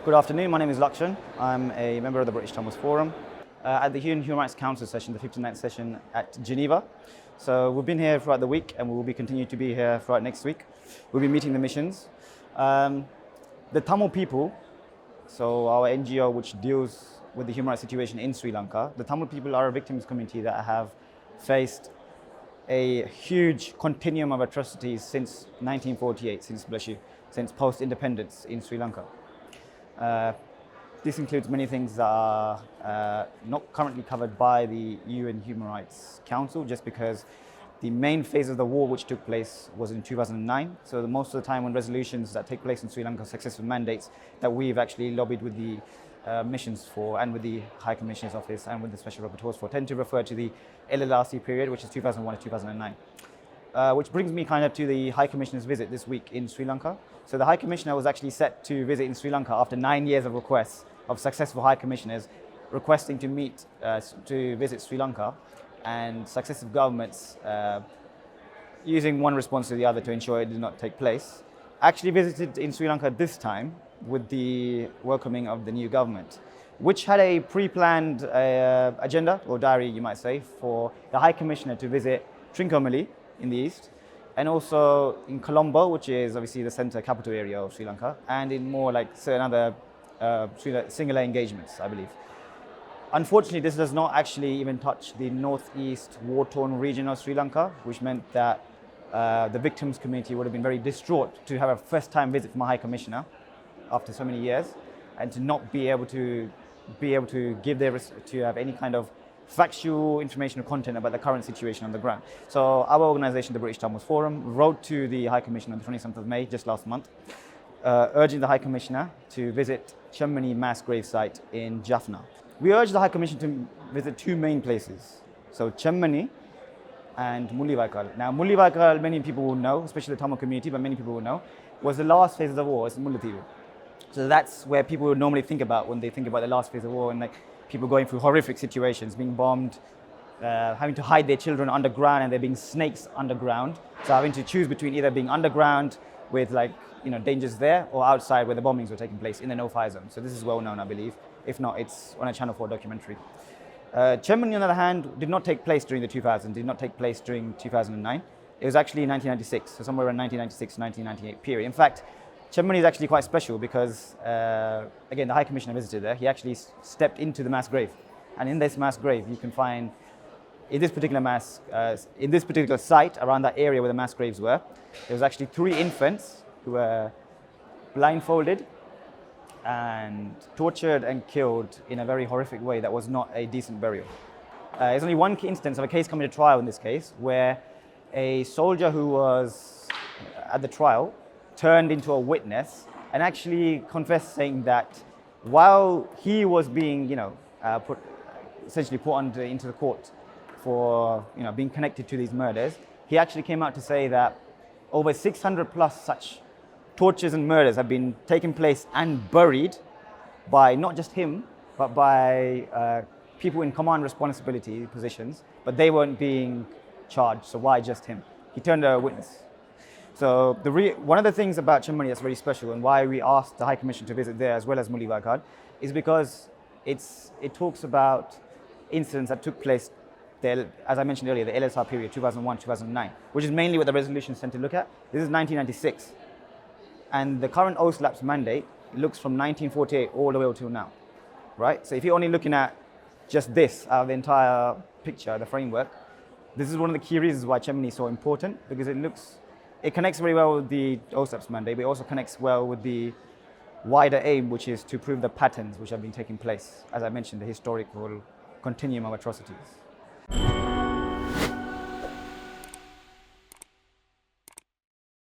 Good afternoon, my name is Lakshan. I'm a member of the British Tamils Forum at the Human Rights Council session, the 59th session at Geneva. So we've been here throughout the week and we will be continuing to be here throughout next week. We'll be meeting the missions. The Tamil people, so our NGO which deals with the human rights situation in Sri Lanka, the Tamil people are a victims community that have faced a huge continuum of atrocities since 1948, since post-independence in Sri Lanka. This includes many things that are not currently covered by the UN Human Rights Council, just because the main phase of the war which took place was in 2009. So most of the time when resolutions that take place in Sri Lanka, successful mandates that we've actually lobbied with the missions for, and with the High Commissioner's Office and with the Special Rapporteurs for, tend to refer to the LLRC period, which is 2001 to 2009. Which brings me kind of to the High Commissioner's visit this week in Sri Lanka. So the High Commissioner was actually set to visit in Sri Lanka after 9 years of requests of successful High Commissioners requesting to visit Sri Lanka, and successive governments using one response to the other to ensure it did not take place, actually visited in Sri Lanka this time with the welcoming of the new government, which had a pre-planned agenda, or diary you might say, for the High Commissioner to visit Trincomalee in the east, and also in Colombo, which is obviously the center capital area of Sri Lanka, and in more like certain other singular engagements, I believe. Unfortunately, this does not actually even touch the northeast war-torn region of Sri Lanka, which meant that the victims community would have been very distraught to have a first-time visit from a High Commissioner after so many years, and to not be able to give to have any kind of factual information or content about the current situation on the ground. So our organization, the British Tamils Forum, wrote to the High Commissioner on the 27th of May, just last month, urging the High Commissioner to visit Chemmani mass grave site in Jaffna. We urged the High Commissioner to visit two main places, so Chemmani and Mullawaikal. Now Mullawaikal, many people will know, especially the Tamil community, but many people will know, was the last phase of the war. It's Mullathievu. So that's where people would normally think about when they think about the last phase of war, and like people going through horrific situations, being bombed, having to hide their children underground, and there being snakes underground. So having to choose between either being underground with dangers there, or outside where the bombings were taking place in the no-fire zone. So this is well known, I believe. If not, it's on a Channel 4 documentary. Chemmani, on the other hand, did not take place during the 2000s, did not take place during 2009. It was actually in 1996, so somewhere around 1996, 1998 period. In fact, Chemmani is actually quite special because, again, the High Commissioner visited there. He actually stepped into the mass grave. And in this mass grave, you can find, in this particular site, around that area where the mass graves were, there was actually 3 infants who were blindfolded and tortured and killed in a very horrific way that was not a decent burial. There's only one instance of a case coming to trial in this case where a soldier who was at the trial turned into a witness and actually confessed, saying that while he was being, put into the court for, being connected to these murders, he actually came out to say that over 600 plus such tortures and murders have been taking place and buried by not just him, but by people in command responsibility positions, but they weren't being charged, so why just him? He turned a witness. So one of the things about Chemmani that's very special, and why we asked the High Commission to visit there as well as Mullawaikal, is because it talks about incidents that took place there, as I mentioned earlier, the LSR period, 2001-2009, which is mainly what the resolution is sent to look at. This is 1996. And the current OSLAP's mandate looks from 1948 all the way till now, right? So if you're only looking at just this out of the entire picture, the framework, this is one of the key reasons why Chemmani is so important, because it connects very well with the OSLAP's mandate, but it also connects well with the wider aim, which is to prove the patterns which have been taking place, as I mentioned, the historical continuum of atrocities.